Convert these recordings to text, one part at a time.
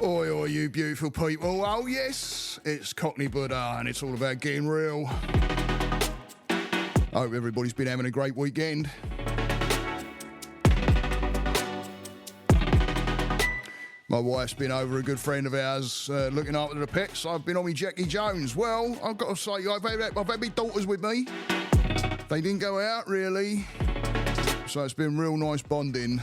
Oi, oi, you beautiful people. Oh, yes, it's Cockney Buddha, and it's all about getting real. I hope everybody's been having a great weekend. My wife's been over a good friend of ours looking after the pets. I've been on me Jackie Jones. Well, I've got to say, I've had my daughters with me. They didn't go out, really. So it's been real nice bonding.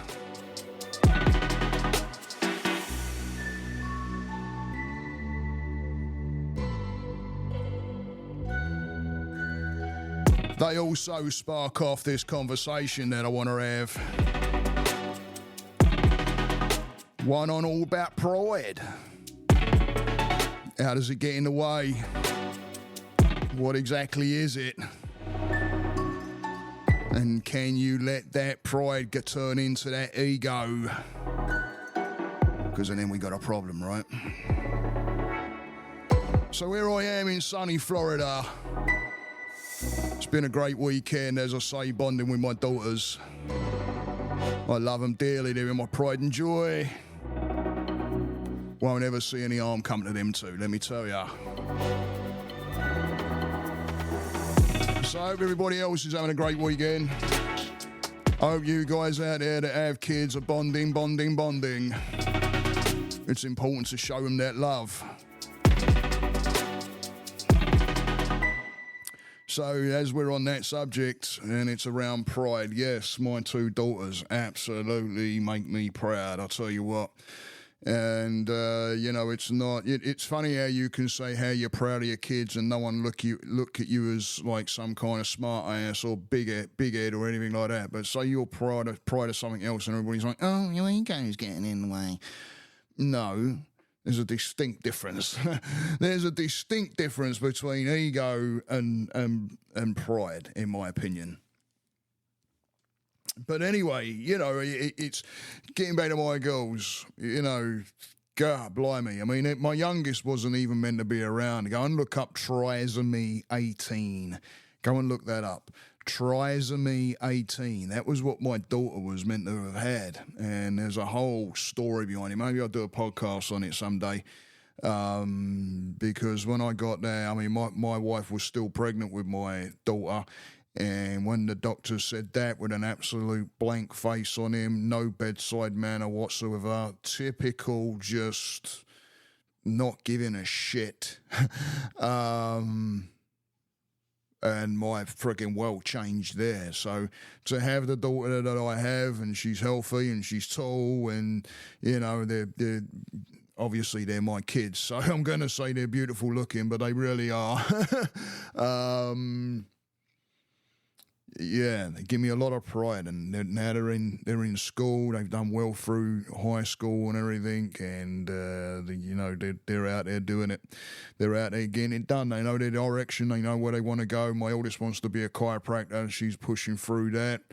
They also spark off this conversation that I want to have. One on all about pride. How does it get in the way? What exactly is it? And can you let that pride turn into that ego? Because then we got a problem, right? So here I am in sunny Florida. It's been a great weekend, as I say, bonding with my daughters. I love them dearly. They're my pride and joy. Won't ever see any harm come to them too, let me tell ya. So I hope everybody else is having a great weekend. I hope you guys out there that have kids are bonding. It's important to show them that love. So as we're on that subject, and it's around pride, yes, my two daughters absolutely make me proud, I'll tell you what. And, it's funny how you can say how you're proud of your kids and no one look at you as like some kind of smart ass or big head or anything like that. But say you're proud of something else and everybody's like, oh, your ego's getting in the way. No. There's a distinct difference. There's a distinct difference between ego and pride, in my opinion. But anyway, it's getting back to my girls, God blimey. I mean, my youngest wasn't even meant to be around. Go and look up Trisomy 18. Go and look that up. Trisomy 18. That was what my daughter was meant to have had. And there's a whole story behind it. Maybe I'll do a podcast on it someday. Because when I got there, I mean, my wife was still pregnant with my daughter. And when the doctor said that with an absolute blank face on him, no bedside manner whatsoever, typical just not giving a shit. And my freaking world changed there. So to have the daughter that I have, and she's healthy and she's tall, and they're obviously they're my kids. So I'm going to say they're beautiful looking, but they really are. Yeah, they give me a lot of pride, and now they're in school. They've done well through high school and everything, and they're out there doing it. They're out there getting it done. They know their direction. They know where they want to go. My oldest wants to be a chiropractor. She's pushing through that,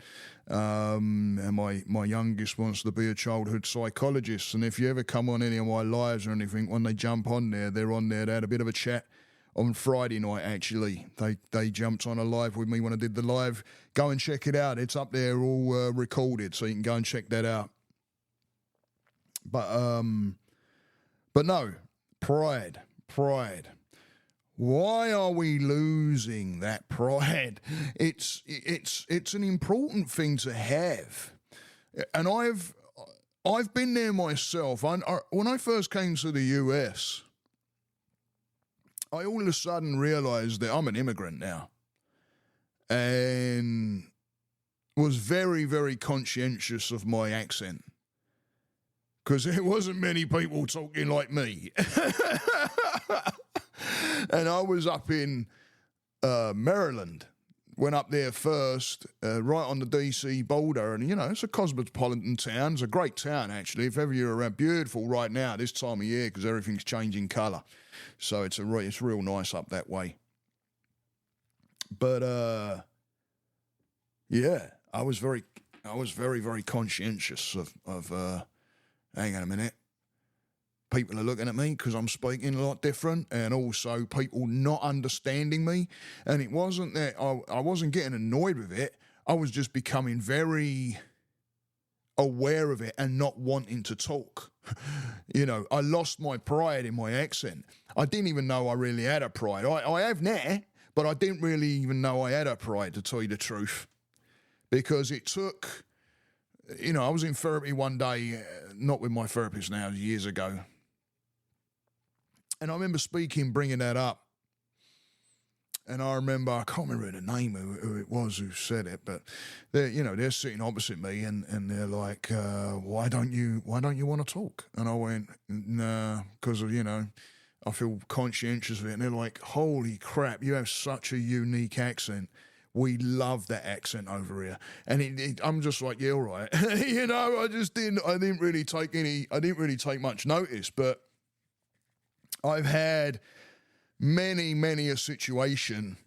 and my youngest wants to be a childhood psychologist. And if you ever come on any of my lives or anything, when they jump on there, they're on there. They had a bit of a chat. On Friday night, actually, they jumped on a live with me when I did the live. Go and check it out. It's up there all recorded, so you can go and check that out. But no, pride. Why are we losing that pride? It's an important thing to have, and I've been there myself. When I first came to the US. I all of a sudden realised that I'm an immigrant now, and was very, very conscientious of my accent, because there wasn't many people talking like me. And I was up in Maryland, went up there first, right on the DC border, and it's a cosmopolitan town. It's a great town, actually. If ever you're around, beautiful right now this time of year, because everything's changing colour. So it's real nice up that way. But I was very, very conscientious of hang on a minute. People are looking at me because I'm speaking a lot different, and also people not understanding me. And it wasn't that I wasn't getting annoyed with it. I was just becoming very aware of it and not wanting to talk. I lost my pride in my accent. I didn't even know I really had a pride. I have now, but I didn't really even know I had a pride, to tell you the truth. Because it took, I was in therapy one day, not with my therapist now, years ago. And I remember bringing that up. And I remember, I can't remember the name who it was who said it, but they're sitting opposite me and they're like, why don't you want to talk? And I went, nah, because I feel conscientious of it. And they're like, holy crap, you have such a unique accent. We love that accent over here. And I'm just like, yeah, all right. I didn't really take much notice, but I've had many a situation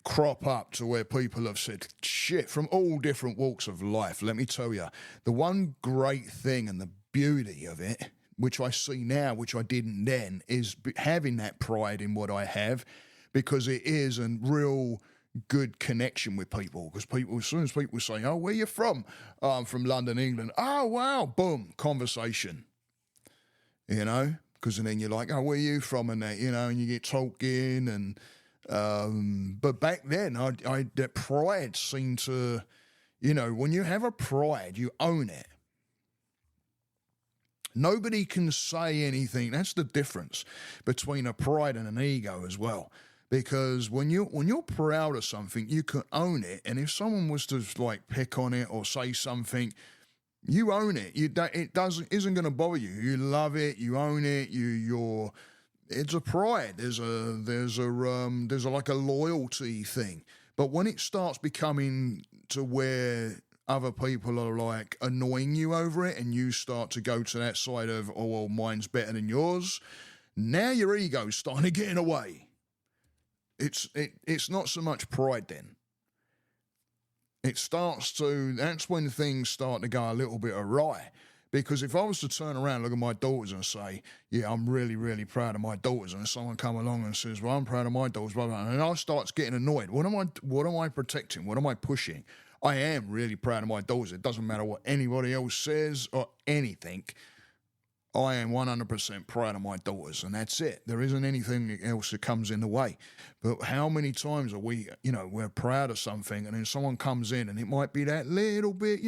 crop up to where people have said shit from all different walks of life. Let me tell you, the one great thing and the beauty of it, which I see now, which I didn't then, is having that pride in what I have, because it is a real good connection with people. Because as soon as people say, oh, where you from? Oh, I'm from London, England. Oh, wow, boom, conversation. Because then you're like, oh, where are you from? And that, and you get talking. And but back then, that pride seemed to, when you have a pride, you own it. Nobody can say anything. That's the difference between a pride and an ego as well. Because when you're proud of something, you can own it. And if someone was to pick on it or say something, you own it. Isn't going to bother you. You love it. You own it. It's a pride. There's a loyalty thing. But when it starts becoming to where other people are annoying you over it, and you start to go to that side of, oh well, mine's better than yours, now your ego's starting to get in the way. It's not so much pride then. That's when things start to go a little bit awry. Because if I was to turn around, look at my daughters and say, yeah, I'm really, really proud of my daughters, and someone come along and says, well, I'm proud of my daughters, blah, blah, blah, and I start getting annoyed. What am I protecting? What am I pushing? I am really proud of my daughters. It doesn't matter what anybody else says or anything. I am 100% proud of my daughters, and that's it. There isn't anything else that comes in the way. But how many times are we, we're proud of something, and then someone comes in, and it might be that little bit,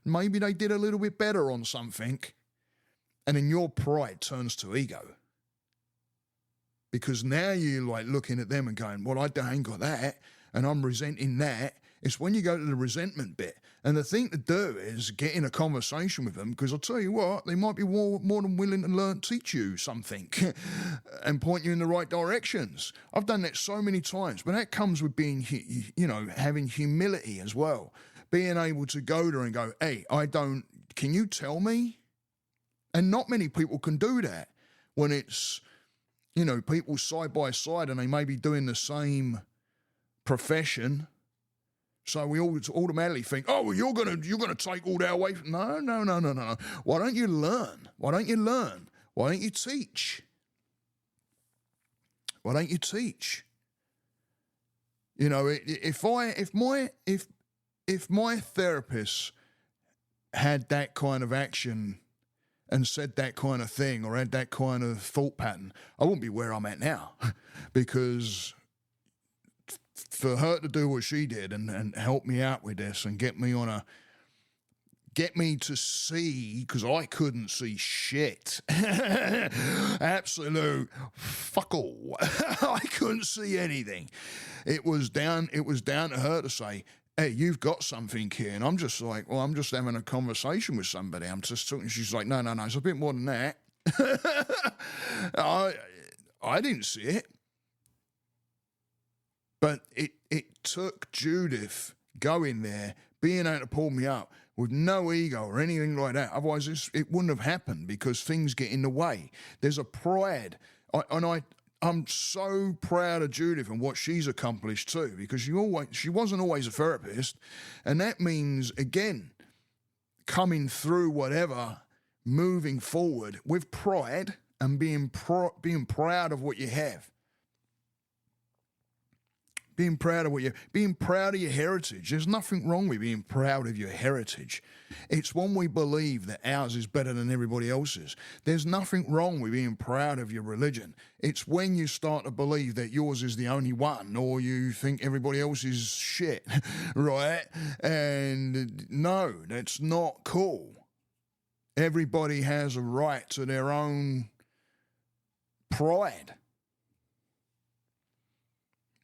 maybe they did a little bit better on something, and then your pride turns to ego. Because now you're looking at them and going, well, I ain't got that, and I'm resenting that. It's when you go to the resentment bit. And the thing to do is get in a conversation with them, because I'll tell you what, they might be more than willing to teach you something and point you in the right directions. I've done that so many times, but that comes with being, having humility as well. Being able to go there and go, hey, can you tell me? And not many people can do that when it's, people side by side and they may be doing the same profession. So we all automatically think, oh, well, you're gonna take all that away from... No. Why don't you learn? Why don't you teach? If my therapist had that kind of action and said that kind of thing or had that kind of thought pattern, I wouldn't be where I'm at now. Because for her to do what she did and help me out with this and get me to see, because I couldn't see shit. Absolute fuck all. I couldn't see anything. It was down to her to say, hey, you've got something here. And I'm just like, well, I'm just having a conversation with somebody. I'm just talking. She's like, no, it's a bit more than that. I didn't see it. But it took Judith going there, being able to pull me up with no ego or anything like that. Otherwise, it wouldn't have happened, because things get in the way. There's a pride. I'm so proud of Judith and what she's accomplished too, because she wasn't always a therapist. And that means, again, coming through whatever, moving forward with pride and being proud of what you have. Being proud of being proud of your heritage. There's nothing wrong with being proud of your heritage. It's when we believe that ours is better than everybody else's. There's nothing wrong with being proud of your religion. It's when you start to believe that yours is the only one, or you think everybody else is shit, right? And no, that's not cool. Everybody has a right to their own pride.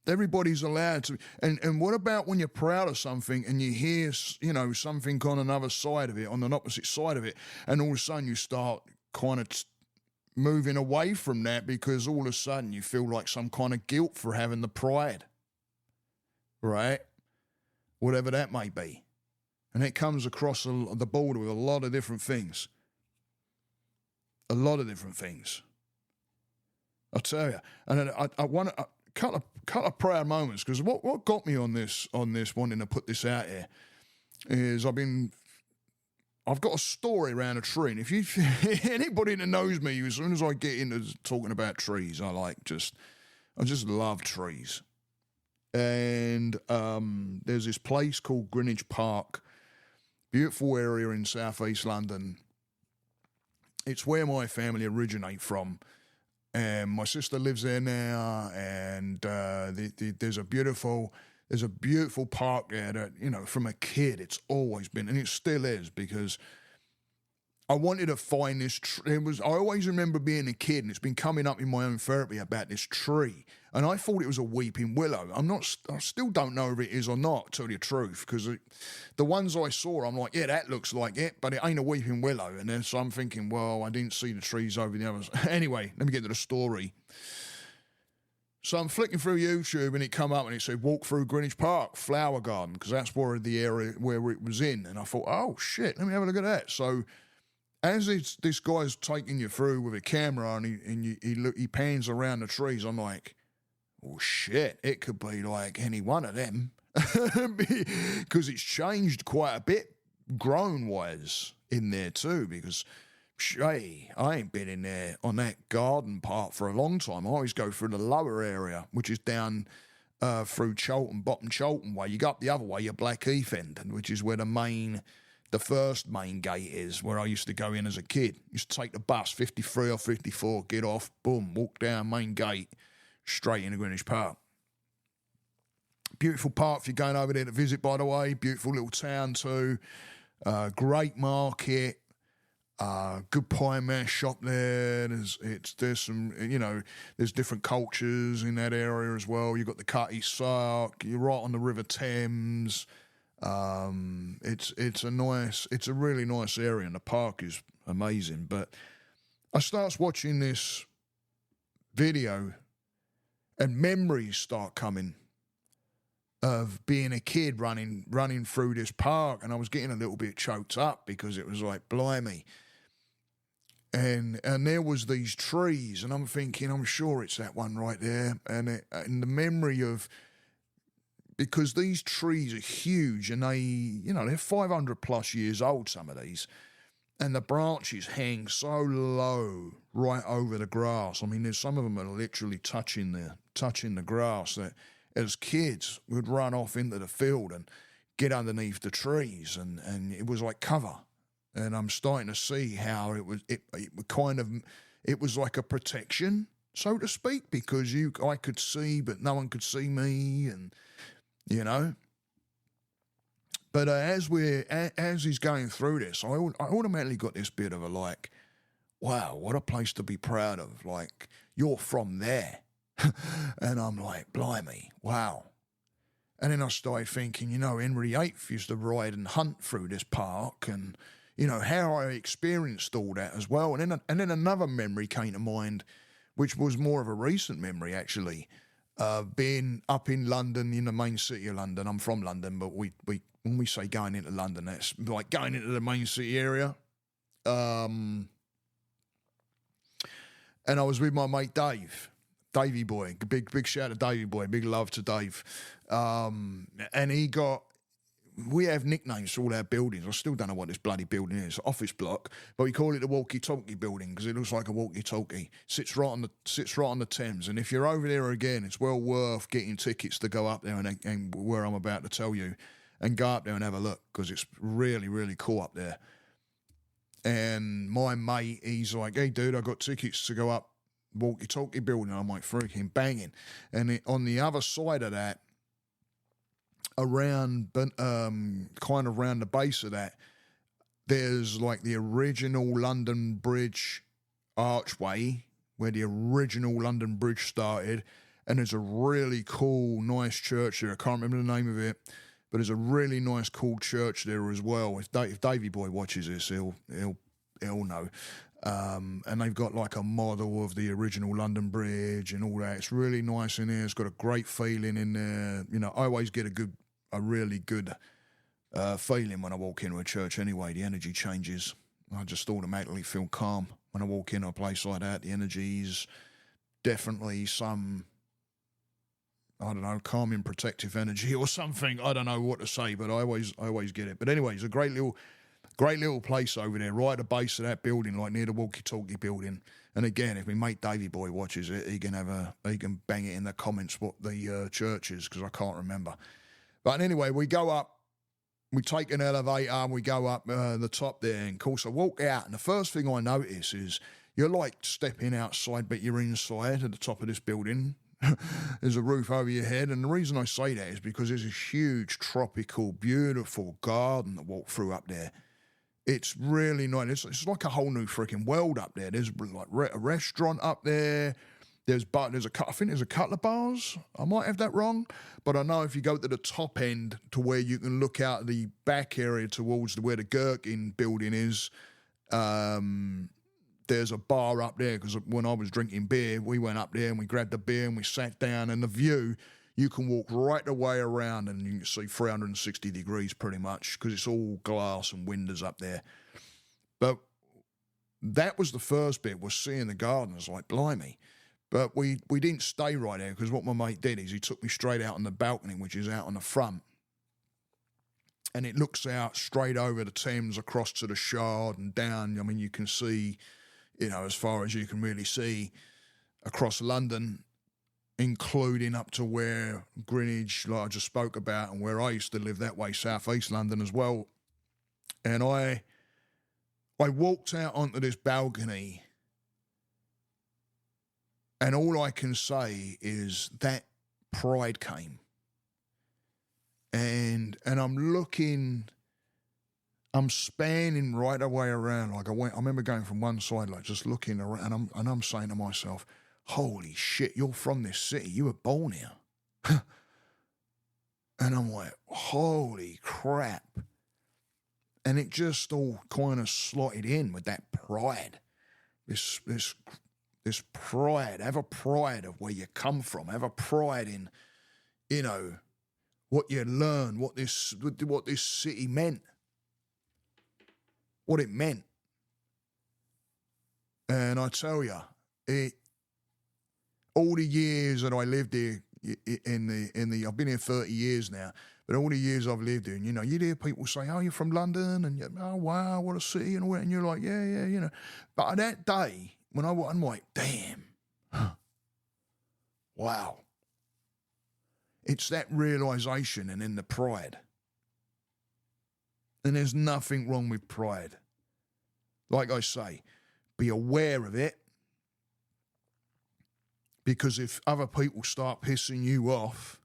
Everybody's allowed to. And what about when you're proud of something and you hear, something on another side of it, on an opposite side of it, and all of a sudden you start kind of moving away from that because all of a sudden you feel like some kind of guilt for having the pride, right? Whatever that may be. And it comes across the border with a lot of different things. A lot of different things. I'll tell you. And I want to... Couple of proud moments, because what got me on this wanting to put this out here is I've got a story around a tree, and if anybody that knows me, as soon as I get into talking about trees, I just love trees. And there's this place called Greenwich Park, beautiful area in southeast London. It's where my family originate from. And my sister lives there now, and there's a beautiful park there that, from a kid, it's always been, and it still is, because I wanted to find this tree. I always remember being a kid, and it's been coming up in my own therapy about this tree, and I thought it was a weeping willow. I still don't know if it is or not, to tell you the truth, because the ones I saw, I'm like, yeah, that looks like it, but it ain't a weeping willow. And then so I'm thinking, well, I didn't see the trees over the others. Anyway, let me get to the story. So I'm flicking through YouTube, and it come up and it said, walk through Greenwich Park, flower garden, because that's where the area where it was in. And I thought, oh shit, let me have a look at that. So as this guy's taking you through with a camera, and he pans around the trees, I'm like, oh shit, it could be like any one of them, because it's changed quite a bit grown-wise in there too, because hey, I ain't been in there on that garden part for a long time. I always go through the lower area, which is down through Bottom Cholton way. You go up the other way, you're Blackheath end, which is where the first main gate is, where I used to go in as a kid. Used to take the bus, 53 or 54, get off, boom, walk down main gate, straight into Greenwich Park. Beautiful park if you're going over there to visit, by the way. Beautiful little town too. Great market. Good pie mash shop there. There's some, there's different cultures in that area as well. You've got the Cutty Sark. You're right on the River Thames. It's a really nice area, and the park is amazing. But I starts watching this video, and memories start coming of being a kid running through this park, and I was getting a little bit choked up because it was like, blimey. And there was these trees, and I'm thinking, I'm sure it's that one right there, and the memory of, because these trees are huge, and they're 500 plus years old, some of these, and the branches hang so low right over the grass. I mean, there's some of them are literally touching the grass, that as kids we'd run off into the field and get underneath the trees, and it was like cover. And I'm starting to see how it was like a protection, so to speak, because I could see, but no one could see me, and But as he's going through this, I automatically got this bit of a like, wow, what a place to be proud of. Like, you're from there, and I'm like, blimey, wow. And then I started thinking, Henry VIII used to ride and hunt through this park, and how I experienced all that as well. And then another memory came to mind, which was more of a recent memory, actually, being up in London, in the main city of London. I'm from London, but we when we say going into London, that's like going into the main city area. And I was with my mate Dave, Davey boy, big shout to Davey boy, big love to Dave. And we have nicknames for all our buildings. I still don't know what this bloody building is. Office block, but we call it the walkie-talkie building because it looks like a walkie-talkie. Sits right on the Thames. And if you're over there again, it's well worth getting tickets to go up there and where I'm about to tell you, and go up there and have a look because it's really, really cool up there. And my mate, he's like, "Hey, dude, I got tickets to go up walkie-talkie building." I'm like, freaking banging. And on the other side of that, around, kind of around the base of that, there's like the original London Bridge archway where the original London Bridge started, and there's a really cool, nice church there. I can't remember the name of it, but there's a really nice, cool church there as well. If Davey Boy watches this, he'll know. And they've got like a model of the original London Bridge and all that. It's really nice in there. It's got a great feeling in there. You know, I always get a really good feeling when I walk into a church anyway. The energy changes. I just automatically feel calm when I walk into a place like that. The energy's definitely some, I don't know, calming, protective energy or something. I don't know what to say, but I always get it. But anyway, it's a great little place over there, right at the base of that building, like near the walkie-talkie building. And again, if my mate Davey Boy watches it, he can bang it in the comments what the church is, because I can't remember. But anyway, we go up, we take an elevator, and we go up the top there. And of course, I walk out, and the first thing I notice is you're like stepping outside, but you're inside at the top of this building. There's a roof over your head, and the reason I say that is because there's a huge, tropical, beautiful garden that walk through up there. It's really nice. It's like a whole new freaking world up there. There's like a restaurant up there. I think there's a couple of bars. I might have that wrong, but I know if you go to the top end to where you can look out the back area towards where the Gherkin building is, there's a bar up there, because when I was drinking beer, we went up there and we grabbed a beer and we sat down, and the view, you can walk right the way around and you can see 360 degrees pretty much, because it's all glass and windows up there. But that was the first bit, was seeing the garden. I was like, blimey. But we didn't stay right there, because what my mate did is he took me straight out on the balcony, which is out on the front. And it looks out straight over the Thames, across to the Shard and down. I mean, you can see, you know, as far as you can really see across London, including up to where Greenwich, like I just spoke about, and where I used to live that way, southeast London as well. And I walked out onto this balcony, and all I can say is that pride came. And I'm spanning right away around. Like I remember going from one side, like just looking around, and I'm saying to myself, holy shit, you're from this city. You were born here. And I'm like, holy crap. And it just all kind of slotted in with that pride. This pride. Have a pride of where you come from. Have a pride in, you know, what you learn, what this city meant. What it meant. And I tell you, all the years that I lived here, I've been here 30 years now, but all the years I've lived here, and, you know, you'd hear people say, oh, you're from London, and oh, wow, what a city, and all that, and you're like, yeah, you know. But that day, when I'm like, damn, wow. It's that realisation and then the pride. And there's nothing wrong with pride. Like I say, be aware of it. Because if other people start pissing you off,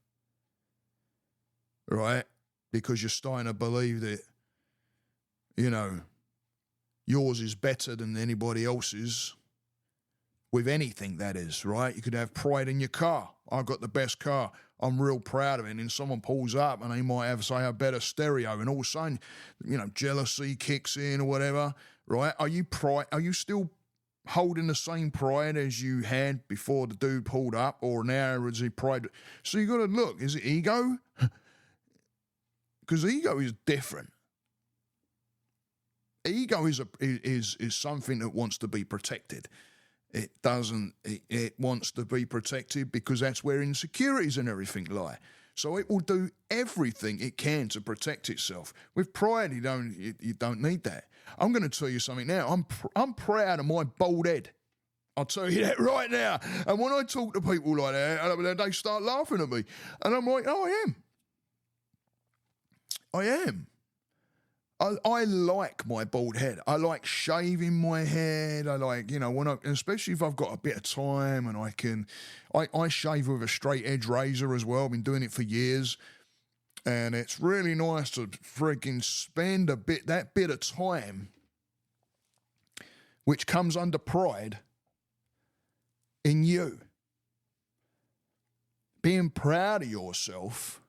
right, because you're starting to believe that, you know, yours is better than anybody else's, with anything that is, right? You could have pride in your car. I've got the best car. I'm real proud of it. And then someone pulls up and they might have, say, a better stereo. And all of a sudden, you know, jealousy kicks in or whatever, right? Are you still holding the same pride as you had before the dude pulled up, or now is he pride? So you got to look, is it ego? Because ego is different. Ego is something that wants to be protected. It wants to be protected because that's where insecurities and everything lie. So it will do everything it can to protect itself. With pride, you don't need that. I'm going to tell you something now. I'm proud of my bald head. I'll tell you that right now. And when I talk to people like that, they start laughing at me. And I'm like, oh, I am. I like my bald head. I like shaving my head. I like, especially if I've got a bit of time and I shave with a straight edge razor as well. I've been doing it for years. And it's really nice to freaking spend that bit of time, which comes under pride, in you. Being proud of yourself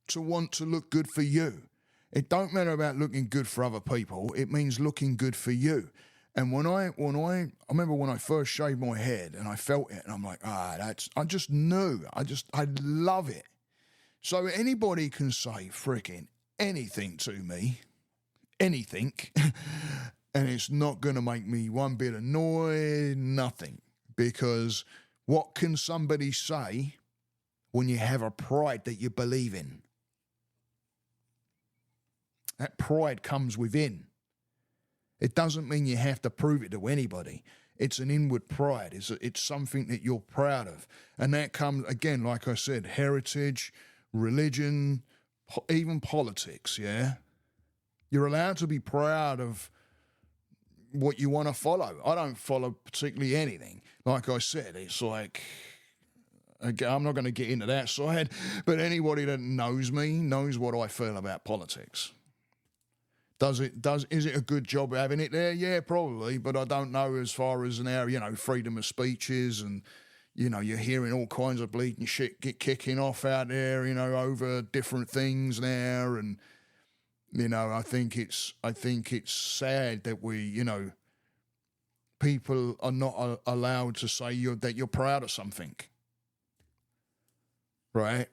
to want to look good for you. It don't matter about looking good for other people. It means looking good for you. And I remember when I first shaved my head and I felt it and I'm like, I just knew. I love it. So anybody can say freaking anything to me, anything, and it's not going to make me one bit annoyed, nothing. Because what can somebody say when you have a pride that you believe in? That pride comes within. It doesn't mean you have to prove it to anybody. It's an inward pride. It's something that you're proud of. And that comes, again, like I said, heritage, religion, even politics, yeah? You're allowed to be proud of what you want to follow. I don't follow particularly anything. Like I said, it's like, again, I'm not going to get into that side, but anybody that knows me knows what I feel about politics. Is it a good job having it there? Yeah, probably, but I don't know as far as now, freedom of speech is, and, you're hearing all kinds of bleeding shit kicking off out there, over different things now, and, I think it's sad that we, people are not allowed to say that you're proud of something, right?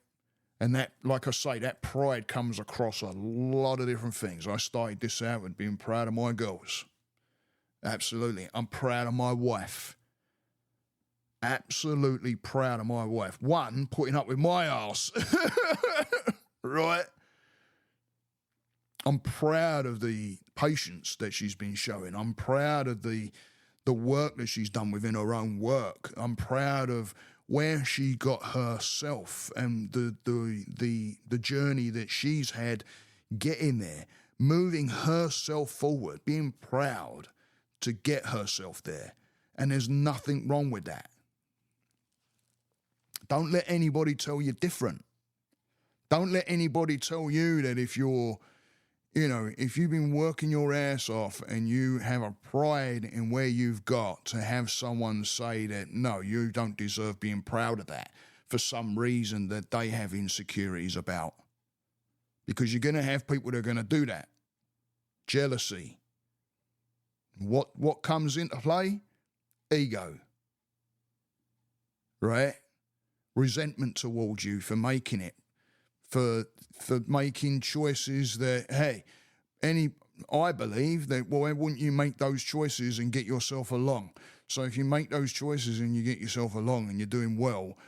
And that, like I say, that pride comes across a lot of different things. I started this out with being proud of my girls. Absolutely. I'm proud of my wife. Absolutely proud of my wife. One, putting up with my ass. Right? I'm proud of the patience that she's been showing. I'm proud of the work that she's done within her own work. I'm proud of where she got herself and the journey that she's had getting there, moving herself forward, being proud to get herself there. And there's nothing wrong with that. Don't let anybody tell you different. Don't let anybody tell you that if you've been working your ass off and you have a pride in where you've got, to have someone say that, no, you don't deserve being proud of that for some reason that they have insecurities about. Because you're going to have people that are going to do that. Jealousy. What comes into play? Ego. Right? Resentment towards you for making it. For making choices that, hey, I believe that, well, why wouldn't you make those choices and get yourself along? So if you make those choices and you get yourself along and you're doing well,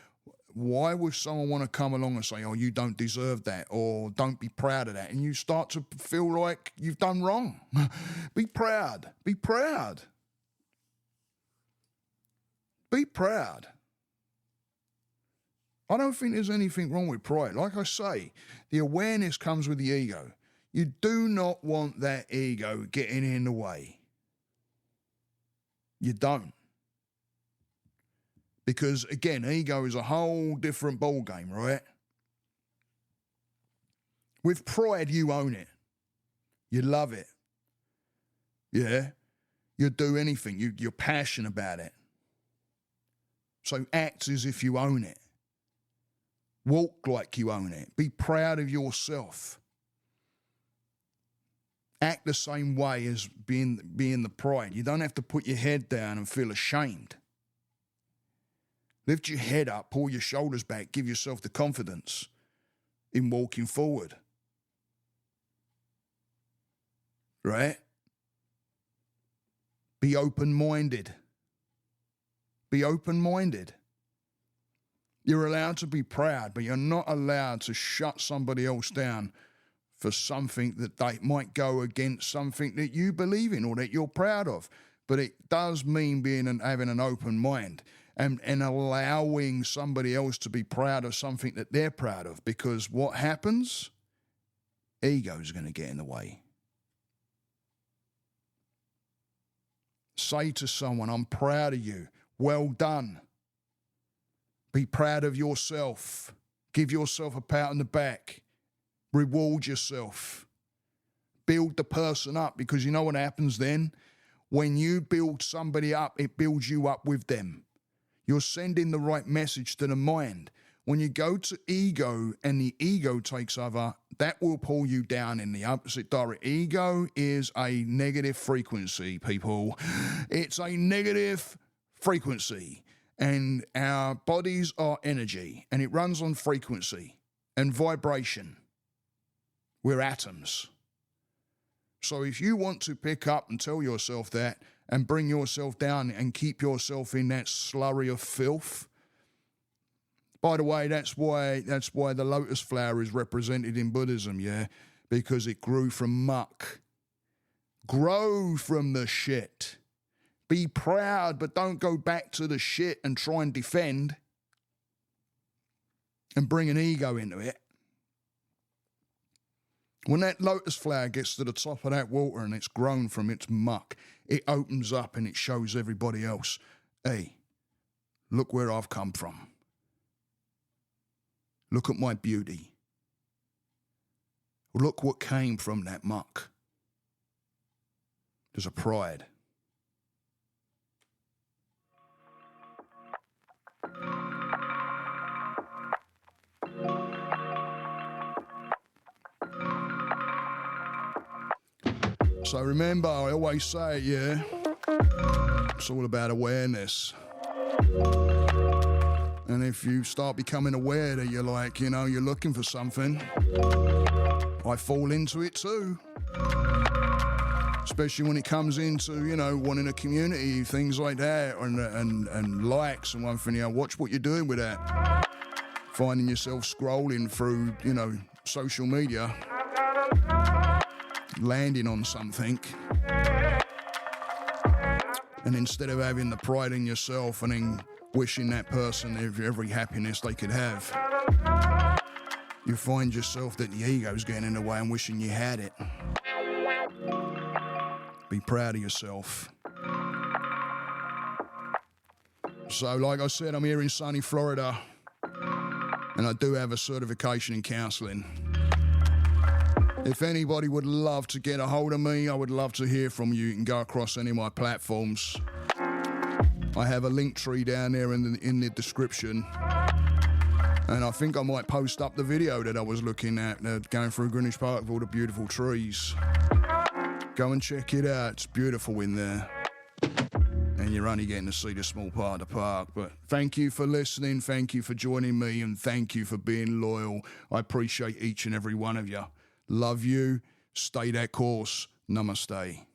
why would someone want to come along and say, oh, you don't deserve that, or don't be proud of that? And you start to feel like you've done wrong. Be proud. Be proud. Be proud. I don't think there's anything wrong with pride. Like I say, the awareness comes with the ego. You do not want that ego getting in the way. You don't. Because, again, ego is a whole different ballgame, right? With pride, you own it. You love it. Yeah? You do anything. You're passionate about it. So act as if you own it. Walk like you own it. Be proud of yourself. Act the same way as being the pride. You don't have to put your head down and feel ashamed. Lift your head up, pull your shoulders back, give yourself the confidence in walking forward. Right? Be open-minded. Be open-minded. You're allowed to be proud, but you're not allowed to shut somebody else down for something that they might go against something that you believe in or that you're proud of. But it does mean having an open mind and allowing somebody else to be proud of something that they're proud of. Because what happens? Ego's going to get in the way. Say to someone, I'm proud of you. Well done. Be proud of yourself. Give yourself a pat on the back. Reward yourself. Build the person up, because you know what happens then? When you build somebody up, it builds you up with them. You're sending the right message to the mind. When you go to ego and the ego takes over, that will pull you down in the opposite direction. Ego is a negative frequency, people. It's a negative frequency. And our bodies are energy, and it runs on frequency and vibration. We're atoms. So if you want to pick up and tell yourself that and bring yourself down and keep yourself in that slurry of filth, by the way, that's why the lotus flower is represented in Buddhism, yeah? Because it grew from muck. Grow from the shit. Be proud, but don't go back to the shit and try and defend and bring an ego into it. When that lotus flower gets to the top of that water and it's grown from its muck, it opens up and it shows everybody else, hey, look where I've come from. Look at my beauty. Look what came from that muck. There's a pride. So remember, I always say, yeah, it's all about awareness. And if you start becoming aware that you're like, you're looking for something, I fall into it too. Especially when it comes into, wanting a community, things like that, and likes and one thing. Watch what you're doing with that. Finding yourself scrolling through, social media, landing on something, and instead of having the pride in yourself and then wishing that person every happiness they could have, you find yourself that the ego's getting in the way and wishing you had it. Be proud of yourself. So, like I said, I'm here in sunny Florida, and I do have a certification in counselling. If anybody would love to get a hold of me, I would love to hear from you. You can go across any of my platforms. I have a link tree down there in the description. And I think I might post up the video that I was looking at, going through Greenwich Park with all the beautiful trees. Go and check it out. It's beautiful in there. And you're only getting to see the small part of the park. But thank you for listening. Thank you for joining me. And thank you for being loyal. I appreciate each and every one of you. Love you. Stay that course. Namaste.